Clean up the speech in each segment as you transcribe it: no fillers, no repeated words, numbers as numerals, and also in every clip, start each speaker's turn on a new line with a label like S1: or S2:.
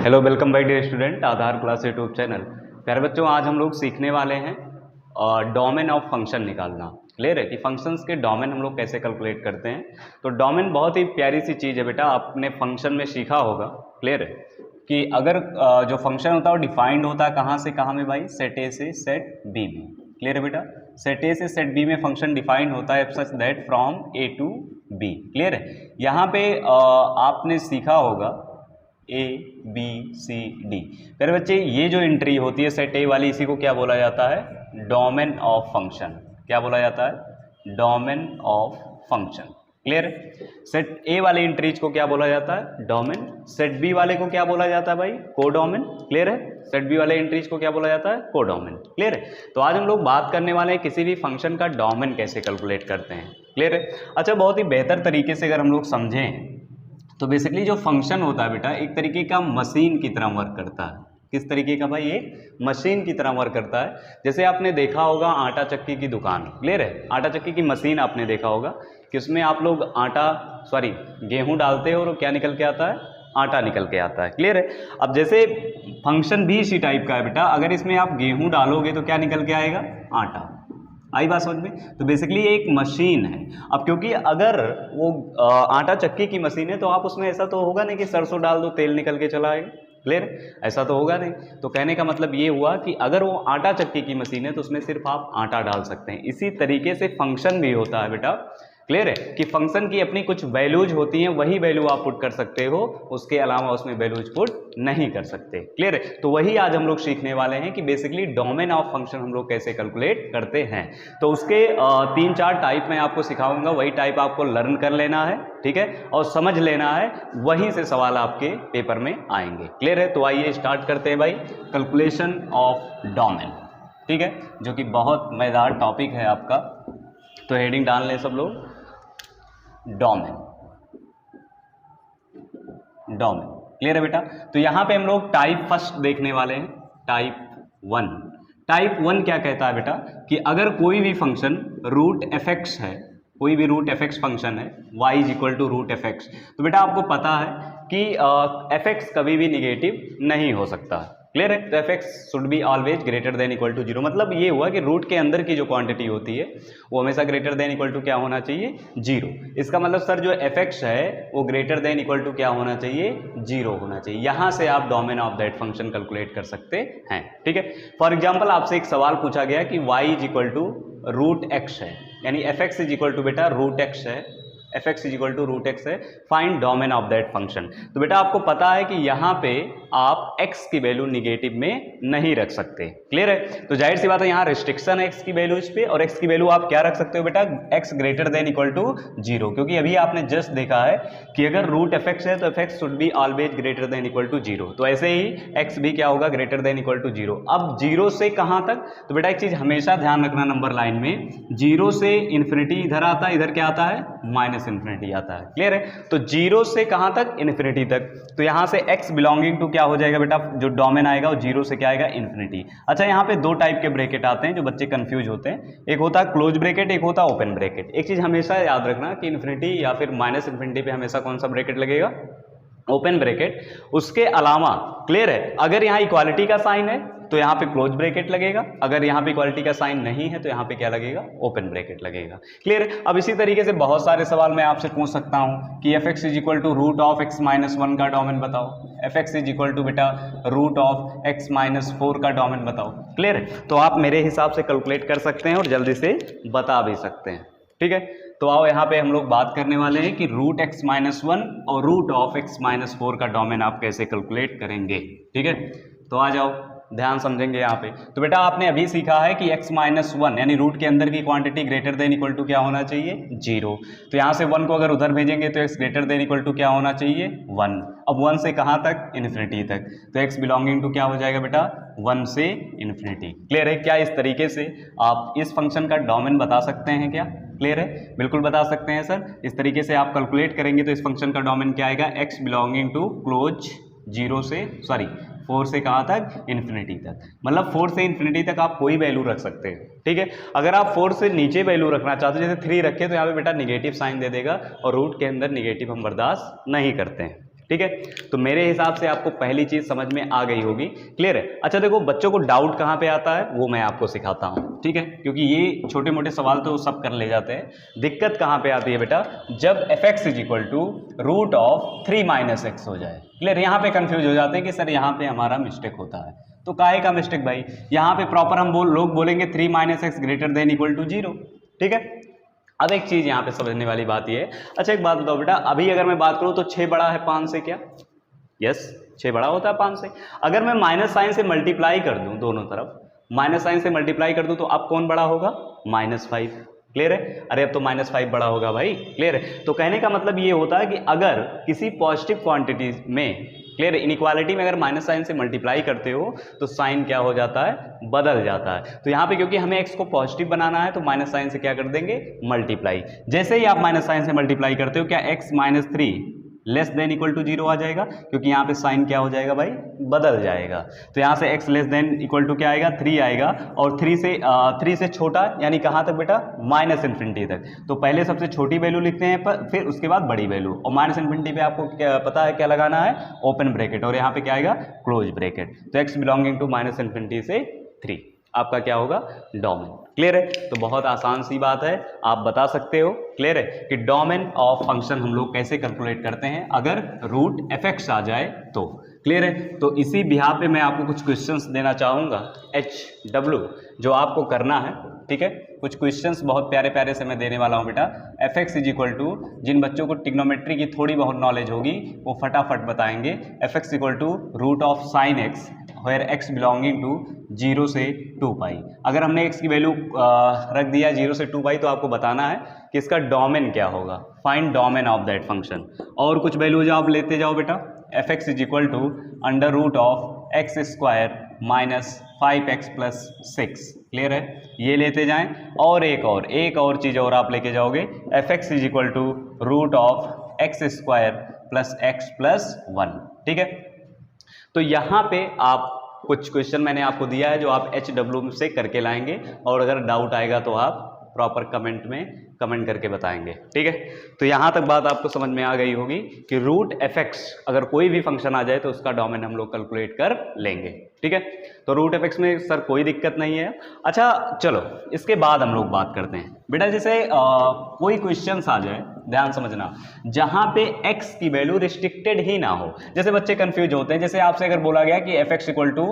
S1: Hello welcome by dear student Aadhaar class YouTube channel. प्यारे बच्चों, आज हम लोग सीखने वाले हैं डोमेन ऑफ फंक्शन निकालना। क्लियर है कि फंक्शंस के डोमेन हम लोग कैसे कैलकुलेट करते हैं। तो डोमेन बहुत ही प्यारी सी चीज़ है बेटा, आपने फंक्शन में सीखा होगा। क्लियर है कि अगर जो फंक्शन होता है वो डिफाइंड होता है कहाँ से कहाँ में भाई, सेट ए से सेट बी में। क्लियर है बेटा, सेट ए से सेट बी में फंक्शन डिफाइंड होता है such that from A to B. Clear है, यहाँ पे आपने सीखा होगा ए बी सी डी। मेरे बच्चे ये जो एंट्री होती है सेट ए वाली, इसी को क्या बोला जाता है, डोमेन ऑफ फंक्शन। क्या बोला जाता है, डोमेन ऑफ फंक्शन। क्लियर है, सेट ए वाले एंट्रीज को क्या बोला जाता है, डोमेन। सेट बी वाले को क्या बोला जाता है भाई, कोडोमेन। क्लियर है, सेट बी वाले एंट्रीज को क्या बोला जाता है, कोडोमेन। क्लियर है, तो आज हम लोग बात करने वाले हैं किसी भी फंक्शन का डोमेन कैसे कैलकुलेट करते हैं। क्लियर है, अच्छा बहुत ही बेहतर तरीके से अगर हम लोग समझें तो बेसिकली जो फंक्शन होता है बेटा एक तरीके का मशीन की तरह वर्क करता है। किस तरीके का भाई, एक मशीन की तरह वर्क करता है। जैसे आपने देखा होगा आटा चक्की की दुकान। क्लियर है, आटा चक्की की मशीन आपने देखा होगा कि उसमें आप लोग गेहूं डालते हो और क्या निकल के आता है, आटा निकल के आता है। क्लियर है, अब जैसे फंक्शन भी इसी टाइप का है बेटा, अगर इसमें आप गेहूं डालोगे तो क्या निकल के आएगा, आटा। आई बात समझ में। तो बेसिकली ये एक मशीन है। अब क्योंकि अगर वो आटा चक्की की मशीन है तो आप उसमें ऐसा तो होगा नहीं कि सरसों डाल दो तेल निकल के चला आएगा। क्लियर, ऐसा तो होगा नहीं। तो कहने का मतलब ये हुआ कि अगर वो आटा चक्की की मशीन है तो उसमें सिर्फ आप आटा डाल सकते हैं। इसी तरीके से फंक्शन भी होता है बेटा। क्लियर है कि फंक्शन की अपनी कुछ वैल्यूज होती हैं, वही वैल्यू आप पुट कर सकते हो, उसके अलावा उसमें वैल्यूज पुट नहीं कर सकते। क्लियर है, तो वही आज हम लोग सीखने वाले हैं कि बेसिकली डोमेन ऑफ फंक्शन हम लोग कैसे कैलकुलेट करते हैं। तो उसके 3-4 टाइप मैं आपको सिखाऊंगा, वही टाइप आपको लर्न कर लेना है, ठीक है, और समझ लेना है, वहीं से सवाल आपके पेपर में आएंगे। क्लियर है, तो आइए स्टार्ट करते हैं भाई, कैलकुलेशन ऑफ डोमेन। ठीक है, जो कि बहुत मजेदार टॉपिक है आपका। तो हेडिंग डाल लें सब लोग, डोमेन। डोमेन क्लियर है बेटा। तो यहां पे हम लोग टाइप फर्स्ट देखने वाले हैं, टाइप 1। टाइप 1 क्या कहता है बेटा कि अगर कोई भी फंक्शन रूट एफ एक्स है, कोई भी रूट एफ एक्स फंक्शन है, y is equal to root f x, तो बेटा आपको पता है कि एफ एक्स कभी भी निगेटिव नहीं हो सकता। क्लियर है, तो f x should be always greater than equal to zero. मतलब ये हुआ कि रूट के अंदर की जो क्वांटिटी होती है वो हमेशा ग्रेटर देन इक्वल टू क्या होना चाहिए, जीरो। इसका मतलब सर जो एफ एक्स है वो ग्रेटर देन इक्वल टू क्या होना चाहिए, जीरो होना चाहिए। यहां से आप domain of that function calculate कर सकते हैं। ठीक है, फॉर एग्जाम्पल आपसे एक सवाल पूछा गया कि y is equal to root x है, यानी f x is equal to बेटा रूट एक्स है, f x is equal to root x है, find domain of that function. तो बेटा आपको पता है कि यहाँ पे आप x की वैल्यू निगेटिव में नहीं रख सकते। क्लियर है, तो जाहिर सी बात है यहाँ रिस्ट्रिक्शन है x की वैल्यू इस पे, और x की वैल्यू आप क्या रख सकते हो बेटा, x greater than equal to zero. क्योंकि अभी आपने जस्ट देखा है कि अगर रूट एफ एक्स है तो f x should be always greater than equal to zero. तो ऐसे ही x भी क्या होगा, greater than equal to zero. अब जीरो से कहाँ तक, तो बेटा एक चीज हमेशा ध्यान रखना नंबर लाइन में, जीरो से इन्फिनिटी इधर आता है, इधर क्या आता है, माइनस इन्फिनिटी आता है। क्लियर है, तो जीरो से कहां तक, इन्फिनिटी तक। तो यहां से x बिलोंगिंग टू क्या हो जाएगा बेटा, जो डोमेन आएगा वो जीरो से क्या आएगा, इन्फिनिटी। अच्छा यहां पे दो टाइप के ब्रैकेट आते हैं जो बच्चे कंफ्यूज होते हैं, एक होता है क्लोज ब्रैकेट, एक होता है ओपन ब्रैकेट। एक चीज हमेशा याद रखना कि इन्फिनिटी या फिर माइनस इन्फिनिटी पे हमेशा कौन सा ब्रैकेट लगेगा, ओपन ब्रैकेट। उसके अलावा क्लियर है, अगर यहाँ इक्वालिटी का साइन है तो यहाँ पे क्लोज ब्रैकेट लगेगा, अगर यहाँ पे इक्वालिटी का साइन नहीं है तो यहाँ पे क्या लगेगा, ओपन ब्रैकेट लगेगा। क्लियर है, अब इसी तरीके से बहुत सारे सवाल मैं आपसे पूछ सकता हूँ कि f x is equal to root of x minus 1 का डोमेन बताओ, f x is equal to बेटा रूट ऑफ एक्स माइनस 4 का डोमेन बताओ। क्लियर है, तो आप मेरे हिसाब से कैलकुलेट कर सकते हैं और जल्दी से बता भी सकते हैं। ठीक है, तो आओ यहाँ पे हम लोग बात करने वाले हैं कि रूट एक्स माइनस 1 और रूट ऑफ एक्स माइनस 4 का डोमेन आप कैसे कैलकुलेट करेंगे। ठीक है, तो आ जाओ ध्यान समझेंगे यहाँ पे। तो बेटा आपने अभी सीखा है कि x माइनस 1 यानी रूट के अंदर की quantity greater than equal to क्या होना चाहिए, जीरो। तो यहाँ से 1 को अगर उधर भेजेंगे तो x greater than equal to क्या होना चाहिए, 1। अब 1 से कहाँ तक, इन्फिनिटी तक। तो x बिलोंगिंग टू क्या हो जाएगा बेटा, 1 से इन्फिनिटी। क्लियर है, क्या इस तरीके से आप इस फंक्शन का डोमेन बता सकते हैं क्या। क्लियर है, बिल्कुल बता सकते हैं सर। इस तरीके से आप कैलकुलेट करेंगे तो इस फंक्शन का डोमेन क्या आएगा, x बिलोंगिंग टू क्लोज 4 से कहाँ तक, इन्फिनिटी तक। मतलब 4 से इन्फिनिटी तक आप कोई वैल्यू रख सकते हैं। ठीक है, अगर आप 4 से नीचे वैल्यू रखना चाहते हो, जैसे 3 रखे तो यहाँ पे बेटा निगेटिव साइन दे देगा, और रूट के अंदर निगेटिव हम बर्दाश्त नहीं करते हैं। ठीक है, तो मेरे हिसाब से आपको पहली चीज समझ में आ गई होगी। क्लियर है? अच्छा देखो, बच्चों को डाउट कहाँ पे आता है वो मैं आपको सिखाता हूँ, ठीक है, क्योंकि ये छोटे मोटे सवाल तो सब कर ले जाते हैं। दिक्कत कहाँ पे आती है बेटा, जब fx is equal to root of 3 minus x हो जाए। क्लियर? यहाँ पे कंफ्यूज हो जाते हैं कि सर यहाँ पे हमारा मिस्टेक होता है। तो काहे का मिस्टेक भाई, यहाँ पे प्रॉपर हम लोग बोलेंगे 3 minus x greater than equal to 0। ठीक है, अब एक चीज यहाँ पे समझने वाली बात ये है। अच्छा एक बात बताओ बेटा, अभी अगर मैं बात करूँ तो 6 बड़ा है 5 से क्या? यस, 6 बड़ा होता है 5 से। अगर मैं माइनस साइन से मल्टीप्लाई कर दूं, दोनों तरफ माइनस साइन से मल्टीप्लाई कर दूं, तो अब कौन बड़ा होगा? -5। क्लियर है? अरे अब तो -5 बड़ा होगा भाई। क्लियर है? तो कहने का मतलब ये होता है कि अगर किसी पॉजिटिव क्वांटिटी में, क्लियर, इनइक्वालिटी में अगर माइनस साइन से मल्टीप्लाई करते हो तो साइन क्या हो जाता है? बदल जाता है। तो यहाँ पे क्योंकि हमें x को पॉजिटिव बनाना है तो माइनस साइन से क्या कर देंगे? मल्टीप्लाई। जैसे ही आप माइनस साइन से मल्टीप्लाई करते हो, क्या x -3 less than equal to 0 आ जाएगा? क्योंकि यहाँ पे साइन क्या हो जाएगा भाई? बदल जाएगा। तो यहाँ से x less than equal to क्या आएगा? 3 आएगा, और 3 से छोटा यानी कहाँ तक बेटा? -इन्फिनिटी तक। तो पहले सबसे छोटी वैल्यू लिखते हैं, फिर उसके बाद बड़ी वैल्यू, और -इन्फिनिटी पे आपको क्या पता है क्या लगाना है? ओपन ब्रैकेट, और यहाँ पे क्या आएगा? Close bracket. तो x बिलोंगिंग टू -इन्फिनिटी से 3 आपका क्या होगा? डोमेन। क्लियर है? तो बहुत आसान सी बात है, आप बता सकते हो। क्लियर है कि डोमेन ऑफ फंक्शन हम लोग कैसे कैलकुलेट करते हैं अगर रूट fx आ जाए तो। क्लियर है? तो इसी बिहार पे मैं आपको कुछ क्वेश्चंस देना चाहूँगा, HW, जो आपको करना है। ठीक है, कुछ क्वेश्चंस बहुत प्यारे प्यारे से मैं देने वाला हूँ बेटा। fx इज इक्वल टू, जिन बच्चों को ट्रिग्नोमेट्री की थोड़ी बहुत नॉलेज होगी वो फटाफट बताएंगे, fx equal to root of sine x where x belonging to 0 से 2 पाई। अगर हमने x की वैल्यू रख दिया 0 से 2 पाई, तो आपको बताना है कि इसका डोमेन क्या होगा। Find domain of that function, और कुछ वैल्यूज आप लेते जाओ बेटा। fx is equal to under root of x square minus 5x plus 6। Clear है? ये लेते जाएं, और एक और चीज़ और आप लेके जाओगे, fx is equal to root of x square plus x plus 1। ठीक है, तो यहाँ पे आप कुछ क्वेश्चन मैंने आपको दिया है जो आप HW से करके लाएंगे, और अगर डाउट आएगा तो आप प्रॉपर कमेंट में कमेंट करके बताएंगे। ठीक है, तो यहाँ तक बात आपको समझ में आ गई होगी कि रूट fx अगर कोई भी फंक्शन आ जाए तो उसका डोमेन हम लोग कैलकुलेट कर लेंगे। ठीक है, तो रूट fx में सर कोई दिक्कत नहीं है। अच्छा चलो, इसके बाद हम लोग बात करते हैं बेटा, जैसे कोई क्वेश्चंस आ जाए, ध्यान समझना, जहां पे x की वैल्यू रिस्ट्रिक्टेड ही ना हो। जैसे बच्चे कंफ्यूज होते हैं, जैसे आपसे अगर बोला गया कि fx इक्वल टू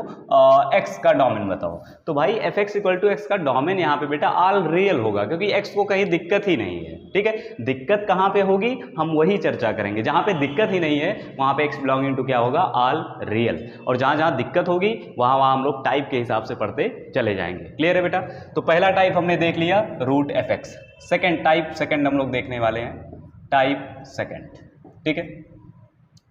S1: x का डोमेन बताओ, तो भाई fx इक्वल टू x का डोमेन यहाँ पे बेटा ऑल रियल होगा, क्योंकि x को कहीं दिक्कत ही नहीं है। ठीक है, दिक्कत कहाँ पे होगी हम वही चर्चा करेंगे। जहां पे दिक्कत ही नहीं है वहां पे x बिलोंगिंग टू क्या होगा? All real. और जहां जहां दिक्कत होगी वहां वहां हम लोग टाइप के हिसाब से पढ़ते चले जाएंगे। क्लियर है बेटा? तो पहला टाइप हमने देख लिया रूट fx। सेकेंड टाइप हम लोग देखने वाले हैं, टाइप सेकेंड। ठीक है,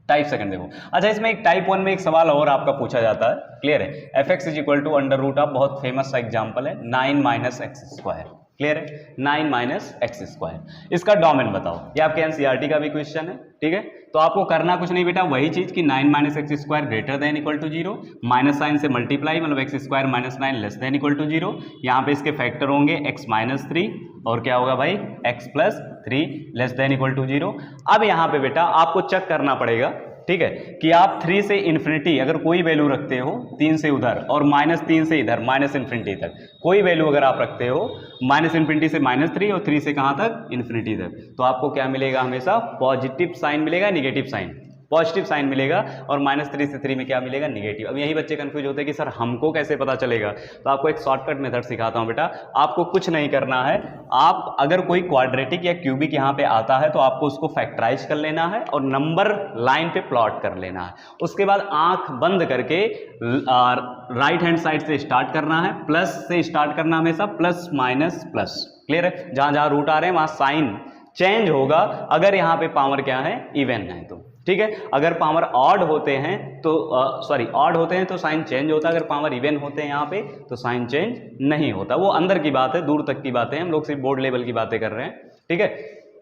S1: टाइप सेकंड देखो। अच्छा, इसमें एक टाइप 1 में एक सवाल और आपका पूछा जाता है। क्लियर है? fx is equal to under root of, बहुत फेमस सा एग्जांपल है, 9 माइनस एक्स स्क्वायर। क्लियर है? 9 माइनस एक्स स्क्वायर, इसका डोमेन बताओ। ये आपके एनसीईआरटी का भी क्वेश्चन है। ठीक है, तो आपको करना कुछ नहीं बेटा, वही चीज कि 9 minus x square greater than equal to 0, minus sign से मल्टीप्लाई, मतलब x square minus 9 less than equal to 0। यहाँ पे इसके फैक्टर होंगे x माइनस 3 और क्या होगा भाई? x plus 3 less than equal to 0। अब यहाँ पे बेटा आपको चेक करना पड़ेगा, ठीक है, कि आप 3 से इन्फिनिटी अगर कोई वैल्यू रखते हो, 3 से उधर और -3 से इधर माइनस इन्फिनिटी तक कोई वैल्यू अगर आप रखते हो, माइनस इन्फिनिटी से -3 और 3 से कहाँ तक? इन्फिनिटी तक, तो आपको क्या मिलेगा? हमेशा पॉजिटिव साइन मिलेगा, निगेटिव साइन? पॉजिटिव साइन मिलेगा। और -3 से 3 में क्या मिलेगा? निगेटिव। अब यही बच्चे कंफ्यूज होते हैं कि सर हमको कैसे पता चलेगा, तो आपको एक शॉर्टकट मेथड सिखाता हूं बेटा। आपको कुछ नहीं करना है, आप अगर कोई क्वाड्रेटिक या क्यूबिक यहाँ पे आता है तो आपको उसको फैक्टराइज कर लेना है और नंबर लाइन पे प्लॉट कर लेना है। उसके बाद आंख बंद करके राइट हैंड साइड से स्टार्ट करना है, प्लस से स्टार्ट करना, हमेशा प्लस माइनस प्लस। क्लियर है? जहां जहां रूट आ रहे हैं वहां साइन चेंज होगा, अगर यहाँ पे पावर क्या है? इवन है तो। ठीक है, अगर पावर ऑड होते हैं तो ऑड होते हैं तो साइन चेंज होता है, अगर पावर इवन होते हैं यहाँ पे तो साइन चेंज नहीं होता। वो अंदर की बात है, दूर तक की बातें, हम लोग सिर्फ बोर्ड लेवल की बातें कर रहे हैं। ठीक है,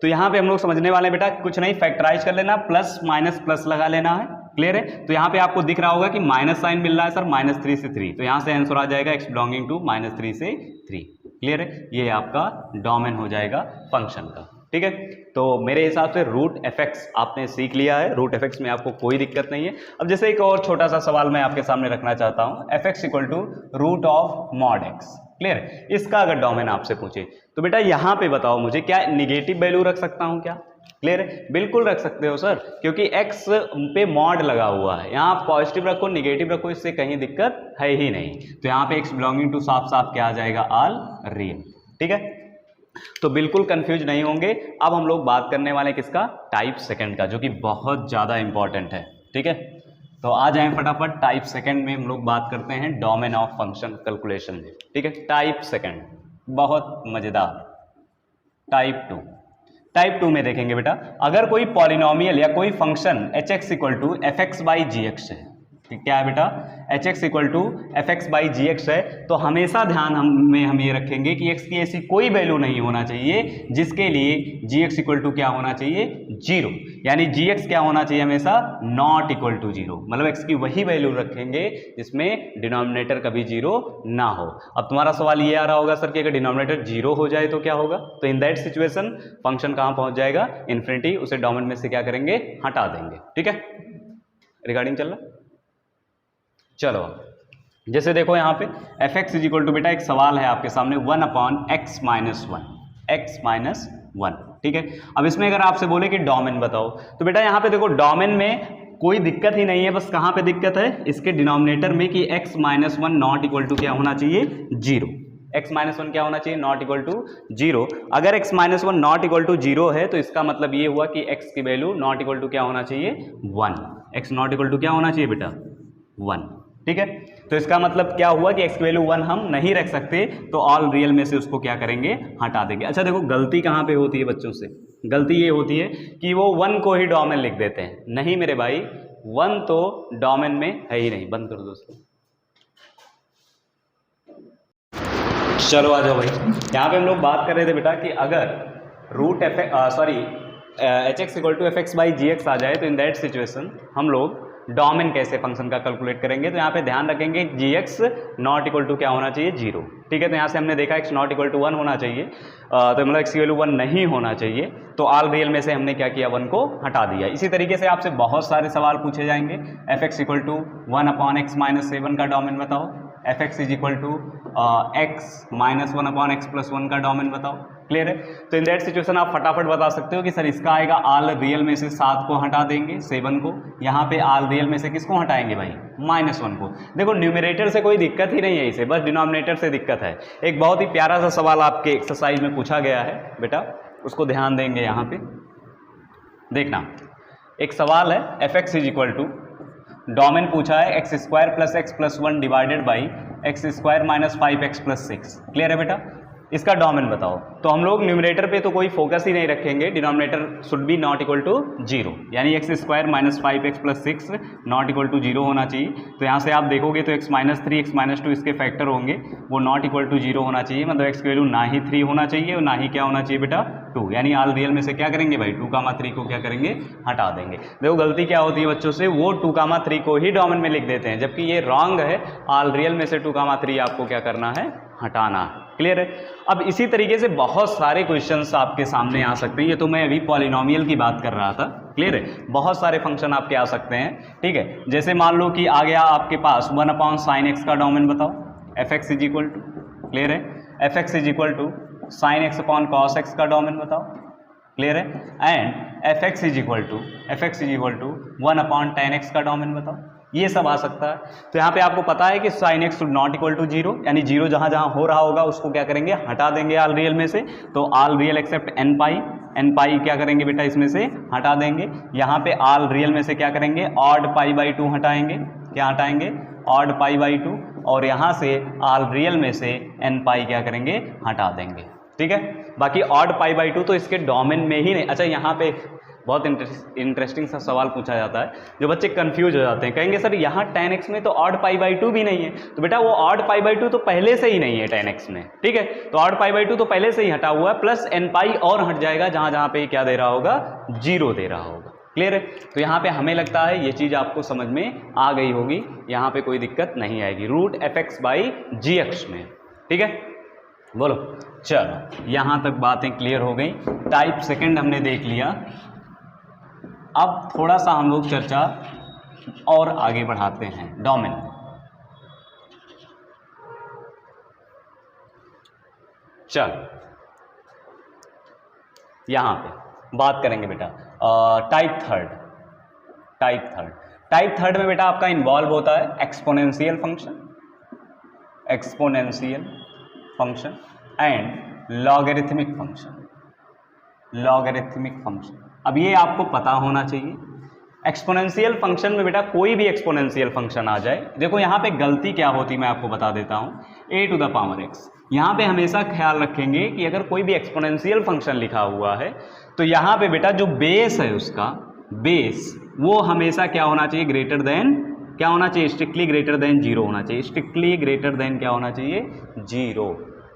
S1: तो यहाँ पे हम लोग समझने वाले हैं बेटा, कुछ नहीं, फैक्टराइज कर लेना, प्लस माइनस प्लस लगा लेना है। क्लियर है? तो यहाँ पे आपको दिख रहा होगा कि माइनस साइन मिल रहा है सर, -3 से 3, तो यहाँ से आंसर आ जाएगा x बिलोंगिंग टू -3 से 3। क्लियर है? ये आपका डोमेन हो जाएगा फंक्शन का। ठीक है। तो मेरे हिसाब से रूट एफ एक्स आपने सीख लिया है, रूट एफ एक्स में आपको कोई दिक्कत नहीं है। अब जैसे एक और छोटा सा सवाल मैं आपके सामने रखना चाहता हूं, f x equal to root of mod x, clear. इसका अगर डोमेन आपसे पूछे तो बेटा यहाँ पे बताओ मुझे, क्या निगेटिव वैल्यू रख सकता हूँ क्या? क्लियर है, बिल्कुल रख सकते हो सर, क्योंकि x पे मॉड लगा हुआ है। यहाँ आप पॉजिटिव रखो निगेटिव रखो, इससे कहीं दिक्कत है ही नहीं। तो यहाँ पे x बिलोंगिंग टू साफ साफ क्या आ जाएगा, ऑल रियल, ठीक है। तो बिल्कुल कंफ्यूज नहीं होंगे। अब हम लोग बात करने वाले किसका, टाइप सेकंड का, जो कि बहुत ज़्यादा इंपॉर्टेंट है, ठीक है। तो आ जाएं फटाफट, टाइप सेकंड में हम लोग बात करते हैं डोमेन ऑफ फंक्शन कैलकुलेशन में, ठीक है। टाइप सेकंड बहुत मज़ेदार। टाइप टू में देखेंगे बेटा, अगर कोई पॉलिनोमियल या कोई function h x equal to f x by g x है, क्या है बेटा, h x equal to f x by g x है, तो हमेशा ध्यान हम ये रखेंगे कि एक्स की ऐसी कोई वैल्यू नहीं होना चाहिए जिसके लिए जी एक्स इक्वल टू क्या होना चाहिए, जीरो। यानी जी एक्स क्या होना चाहिए हमेशा, नॉट इक्वल टू जीरो, मतलब एक्स की वही वैल्यू रखेंगे जिसमें डिनोमिनेटर कभी जीरो ना हो। अब तुम्हारा सवाल ये आ रहा होगा सर कि अगर डिनोमिनेटर जीरो हो जाए तो क्या होगा, तो इन दैट सिचुएशन फंक्शन कहाँ पहुंच जाएगा, इन्फिनिटी, उसे डोमेन में से क्या करेंगे, हटा देंगे, ठीक है। रिगार्डिंग चल रहा, चलो जैसे देखो यहाँ पे f x is equal to, बेटा एक सवाल है आपके सामने, 1 अपॉन एक्स माइनस वन, ठीक है। अब इसमें अगर आपसे बोले कि डोमेन बताओ, तो बेटा यहाँ पे देखो डोमेन में कोई दिक्कत ही नहीं है, बस कहाँ पे दिक्कत है, इसके डिनोमिनेटर में कि x minus one not equal to क्या होना चाहिए, जीरो। x माइनस वन क्या होना चाहिए, नॉट इक्वल टू जीरो। अगर x minus one not equal to zero है तो इसका मतलब ये हुआ कि x की वैल्यू नॉट इक्वल टू क्या होना चाहिए, 1। x नॉट इक्वल टू क्या होना चाहिए बेटा, 1, ठीक है। तो इसका मतलब क्या हुआ कि x की वैल्यू 1 हम नहीं रख सकते, तो ऑल रियल में से उसको क्या करेंगे, हटा देंगे। अच्छा देखो गलती कहाँ पे होती है बच्चों से, गलती ये होती है कि वो 1 को ही डोमेन लिख देते हैं। नहीं मेरे भाई, 1 तो डोमेन में है ही नहीं। बंद कर दो दोस्तों, चलो आ जाओ भाई। यहाँ पे हम लोग बात कर रहे थे बेटा कि अगर root h x equal to f x by g x आ जाए तो इन दैट सिचुएशन हम लोग डोमेन कैसे फंक्शन का कैलकुलेट करेंगे। तो यहाँ पे ध्यान रखेंगे जी एक्स नॉट इक्वल टू क्या होना चाहिए, जीरो, ठीक है। तो यहाँ से हमने देखा एक्स नॉट इक्वल टू 1 होना चाहिए, तो मतलब एक्स की वैल्यू 1 नहीं होना चाहिए, तो ऑल रियल में से हमने क्या किया, 1 को हटा दिया। इसी तरीके से आपसे बहुत सारे सवाल पूछे जाएंगे, f x equal to 1 upon x minus 7 का डोमेन बताओ, f x is equal to x minus 1 upon x plus 1 का डोमेन बताओ, क्लियर है। तो इन दैट सिचुएशन आप फटाफट बता सकते हो कि सर इसका आएगा ऑल रियल में से 7 को हटा देंगे 7 को, यहाँ पे ऑल रियल में से किसको हटाएंगे भाई, माइनस 1 को। देखो न्यूमरेटर से कोई दिक्कत ही नहीं है इसे, बस डिनोमिनेटर से दिक्कत है। एक बहुत ही प्यारा सा सवाल आपके एक्सरसाइज में पूछा गया है बेटा, उसको ध्यान देंगे यहाँ पे देखना। एक सवाल है f x is equal to, domain पूछा है x square plus x plus 1 divided by x square minus 5x plus 6, clear है बेटा। इसका डोमेन बताओ। तो हम लोग न्यूमरेटर पे तो कोई फोकस ही नहीं रखेंगे, denominator should be not equal to zero, यानी x square minus 5x plus 6 not equal to zero होना चाहिए। तो यहाँ से आप देखोगे तो x माइनस 3 x माइनस 2 इसके फैक्टर होंगे, वो नॉट इक्वल टू जीरो होना चाहिए, मतलब x की वैल्यू ना ही 3 होना चाहिए और ना ही क्या होना चाहिए बेटा 2, यानी ऑल रियल में से क्या करेंगे भाई 2, 3 को क्या करेंगे, हटा देंगे। देखो गलती क्या होती है बच्चों से, वो 2, 3 को ही डोमेन में लिख देते हैं, जबकि ये रॉन्ग है। ऑल रियल में से 2, 3 आपको क्या करना है, हटाना है, क्लियर है। अब इसी तरीके से बहुत सारे क्वेश्चंस आपके सामने आ सकते हैं, ये तो मैं अभी पॉलिनोमियल की बात कर रहा था, क्लियर है। बहुत सारे फंक्शन आपके आ सकते हैं, ठीक है। जैसे मान लो कि आ गया आपके पास 1 अपॉन साइन एक्स का डोमेन बताओ, f x is equal to, clear है, f x is equal to sine x upon cos x का डोमेन बताओ, क्लियर है, and f x is equal to 1 upon tan x का domain बताओ, ये सब आ सकता है। तो यहाँ पे आपको पता है कि sine x not equal to zero, यानी जीरो जहाँ जहाँ हो रहा होगा उसको क्या करेंगे, हटा देंगे ऑल रियल में से। तो ऑल रियल एक्सेप्ट एन पाई क्या करेंगे बेटा, इसमें से हटा देंगे। यहाँ पे ऑल रियल में से क्या करेंगे, ऑड पाई बाई 2 हटाएंगे, क्या हटाएंगे, ऑड पाई बाई 2, और यहाँ से ऑल रियल में से एन पाई क्या करेंगे, हटा देंगे, ठीक है। बाकी ऑड पाई बाई 2 तो इसके डोमेन में ही नहीं। अच्छा यहाँ पे बहुत इंटरेस्टिंग सा सवाल पूछा जाता है, जो बच्चे कंफ्यूज हो जाते हैं, कहेंगे सर यहाँ tan x में तो ऑड पाई बाई 2 भी नहीं है। तो बेटा वो ऑड पाई बाई 2 तो पहले से ही नहीं है tan x में, ठीक है। तो ऑड पाई बाई 2 तो पहले से ही हटा हुआ है, प्लस एन पाई और हट जाएगा जहाँ जहाँ पे क्या दे रहा होगा, जीरो दे रहा होगा, क्लियर है। तो यहाँ पे हमें लगता है ये चीज़ आपको समझ में आ गई होगी, यहाँ पे कोई दिक्कत नहीं आएगी, root f x by g x में, ठीक है। बोलो। चलो यहाँ तक बातें क्लियर हो गई। टाइप सेकंड हमने देख लिया। अब थोड़ा सा हम लोग चर्चा और आगे बढ़ाते हैं डोमेन। चलो यहाँ पे बात करेंगे बेटा टाइप थर्ड। टाइप थर्ड में बेटा आपका इन्वॉल्व होता है exponential function and logarithmic function. अब ये आपको पता होना चाहिए। एक्सपोनेंशियल फंक्शन में बेटा कोई भी एक्सपोनेंशियल फंक्शन आ जाए, देखो यहाँ पे गलती क्या होती मैं आपको बता देता हूँ, a⁻x। यहाँ पे हमेशा ख्याल रखेंगे कि अगर कोई भी एक्सपोनेंशियल फंक्शन लिखा हुआ है तो यहाँ पे बेटा जो बेस है उसका बेस वो हमेशा क्या होना चाहिए, ग्रेटर देन क्या होना चाहिए, स्ट्रिक्टली ग्रेटर देन 0 होना चाहिए। स्ट्रिक्टली ग्रेटर देन क्या होना चाहिए, 0।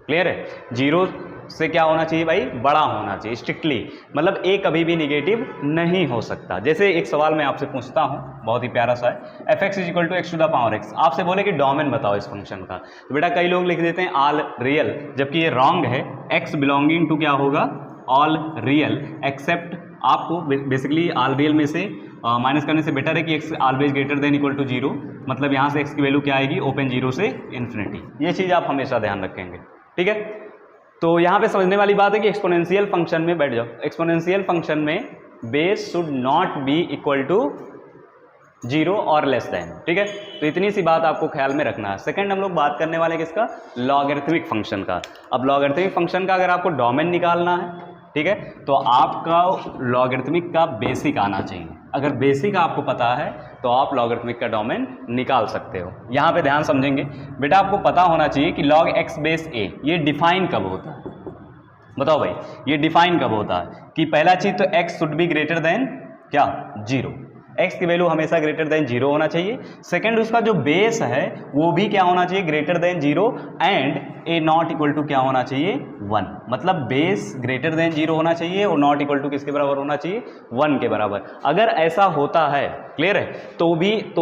S1: क्लियर है? 0 से क्या होना चाहिए भाई, बड़ा होना चाहिए स्ट्रिक्टली, मतलब a कभी भी निगेटिव नहीं हो सकता। जैसे एक सवाल मैं आपसे पूछता हूँ, बहुत ही प्यारा सा है, fx = x। आपसे बोले कि डोमेन बताओ इस फंक्शन का, तो बेटा कई लोग लिख देते हैं ऑल रियल, जबकि ये रॉन्ग है। x बिलोंगिंग टू क्या होगा, ऑल रियल, एक्सेप्ट आपको बेसिकली ऑल रियल में से माइनस करने से बेटर है कि x always greater than equal to 0, मतलब यहाँ से x की वैल्यू क्या आएगी, ओपन 0 से इन्फिनिटी। ये चीज़ आप हमेशा ध्यान रखेंगे, ठीक है। तो यहाँ पे समझने वाली बात है कि एक्सपोनेंशियल फंक्शन में बैठ जाओ, एक्सपोनेंशियल फंक्शन में base should not be equal to 0 और लेस देन, ठीक है। तो इतनी सी बात आपको ख्याल में रखना है। सेकंड हम लोग बात करने वाले किसका, लॉगरिथमिक फंक्शन का। अब लॉगरिथमिक फंक्शन का अगर आपको डोमेन निकालना है, ठीक है, तो आपका लॉगरिथमिक का बेसिक आना चाहिए। अगर बेसिक आपको पता है तो आप लॉगरिथमिक का डोमेन निकाल सकते हो। यहाँ पे ध्यान समझेंगे बेटा, आपको पता होना चाहिए कि log x बेस a ये डिफाइन कब होता है, बताओ भाई, ये डिफाइन कब होता है कि पहला चीज तो x should be greater than क्या, 0, x की वैल्यू हमेशा ग्रेटर देन 0 होना चाहिए। सेकंड उसका जो बेस है वो भी क्या होना चाहिए, greater than 0, and a not equal to क्या होना चाहिए, 1, मतलब बेस ग्रेटर देन 0 होना चाहिए और नॉट इक्वल टू किसके बराबर होना चाहिए, 1 के बराबर। अगर ऐसा होता है, क्लियर है, तो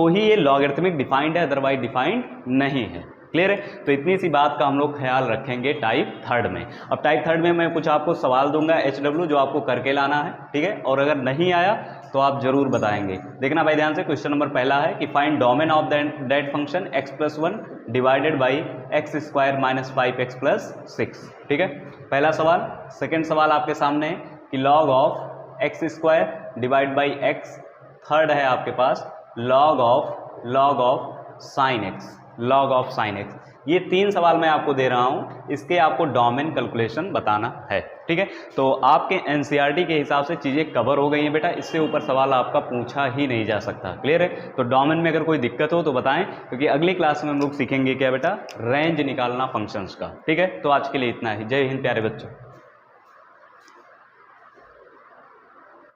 S1: ही ये लॉगरिथमिक डिफाइंड है, अदरवाइज डिफाइंड नहीं है। क्लियर है? तो इतनी सी बात का हम लोग ख्याल रखेंगे टाइप थर्ड में। अब टाइप थर्ड में मैं कुछ आपको सवाल दूंगा HW जो आपको करके लाना है, ठीक है, और अगर नहीं आया तो आप जरूर बताएंगे। देखना भाई ध्यान से, क्वेश्चन नंबर पहला है कि find domain of that function x+1 divided by x² - 5x+6, ठीक है, पहला सवाल। सेकंड सवाल आपके सामने है कि log of x² divide by x। Third है आपके पास log ऑफ sin x। ये 3 सवाल मैं आपको दे रहा हूं, इसके आपको डोमेन कैलकुलेशन बताना है, ठीक है। तो आपके एनसीईआरटी के हिसाब से चीज़ें कवर हो गई हैं बेटा, इससे ऊपर सवाल आपका पूछा ही नहीं जा सकता। क्लियर है? तो डोमेन में अगर कोई दिक्कत हो तो बताएं, क्योंकि अगली क्लास में हम लोग सीखेंगे क्या बेटा, रेंज निकालना फंक्शंस का, ठीक है। तो आज के लिए इतना ही। जय हिंद प्यारे बच्चों।